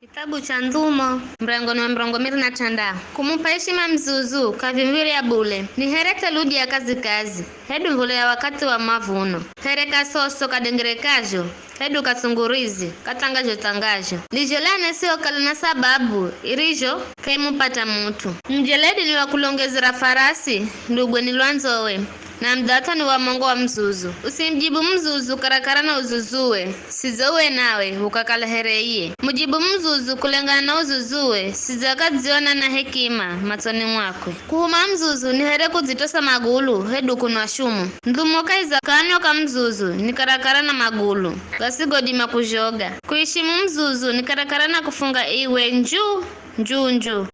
Kitabu cha Ndhumo mrengo ni wa mrongo miri na tandao kumupa heshima mzuzu kavimviri ya bule ni herete ludi ya kazi hedu mvule ya wakati wa mavuno hereka soso kadengerekajo hedu kasungurizi katangajo lijolane sio kalina sababu irijo kaimupata mtu mjeledi ni wakulongezera farasi ndugwe ni lwanzowe na mdata ni wa mongo wa mzuzu. Usimjibu mzuzu karakara na uzuzuwe, sizowe nawe ukakala hereye. Mujibu mzuzu kulengana na uzuzuwe, sizakadziona na hekima matoni mwakwe. Kuhuma mzuzu ni here kuzitosa magulu, hedu kunwa shumu. Ndhumoka izakano ka mzuzu ni karakara na magulu, gasigodi makujoga. Kuhishimu mzuzu ni karakara na kufunga iwe njuu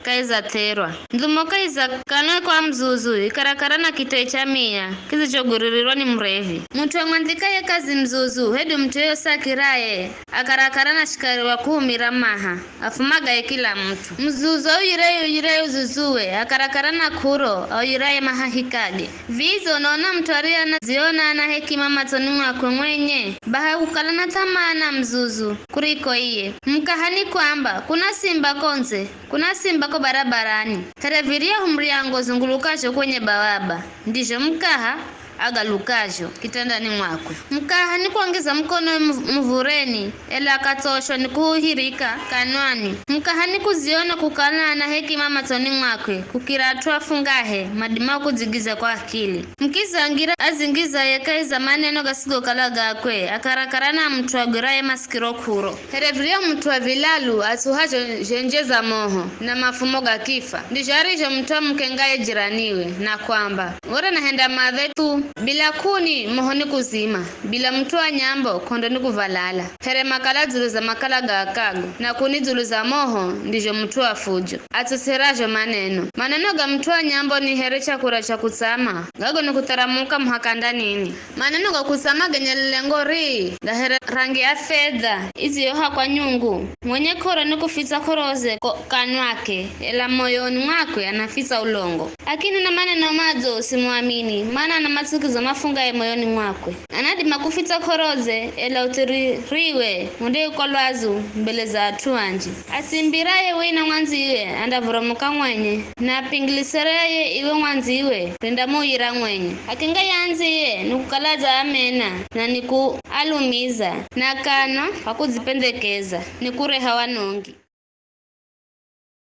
kaiza terwa ndhumoka izakano kwa mzuzu ikarakara na kitoi cha mia kizichoguririrwa ni mrevi mtu amwandika ye kazi mzuzu hedu mtu yo sakiraye akarakara na shikari wa kuhumira maha afumaga ye kila mtu mzuzu au yirayo uzuzuwe akarakara na kuro au yiraye mahahikage vizo naona mtu aria na ziona na hekima matoni mwakwe mwenye baha ukalana tamana mzuzu kuriko iye mkahani kwamba kuna simba konze kuna simba ko barabarani hereviria humriango zungulukacho kwenye bawaba ndijo mkaha agalukajo kitandani mwakwe mkaha ni kuongeza mkono mvureni ela akatoshwa ni kuhirika kanwani mkaha ni kuziona kukana na hekima matoni mwakwe kukiratwa fungahe madima kuzigiza kwa akili mkizangira azingiza yekaiza maneno gasigo kalaga kwe akarakarana mtu agiraye maskiro kuro hereviria mtu wa vilalu asuhajo jenjeza moho na mafumo gakifa ndijarijo mtu mkengaye jiraniwe na kwamba ora nahenda madhetu bila kuni mohoni kuzima bila mtu wa nyambo kondo ni kuvalala here makala zulu za makala gakago na kuni zulu za moho ndijo mtu wa fujo atuserajo maneno ga mtu wa nyambo ni here chakura cha kutsama gago ni kutaramuka mhakanda nini maneno ga kusama genye lengori ga here rangi ya fedha izi yoha kwa nyungu mwenye koro ni kufisa koroze kanwake ela moyoni mwakwe anafisa ulongo lakini na maneno mazo simuamini maana na matukizo mafunga ya moyoni mwakwe anadi makufita koroze ela utiririwe munde ukolwazu mbele za atuanji asimbiraye wina mwanziwe andavuramuka mwenye na pingiliseraye iwe mwanziwe penda muira mwenye akinga yanziye nikukalaza amena na niku alumiza na kana wakuzipendekeza nikure hawanongi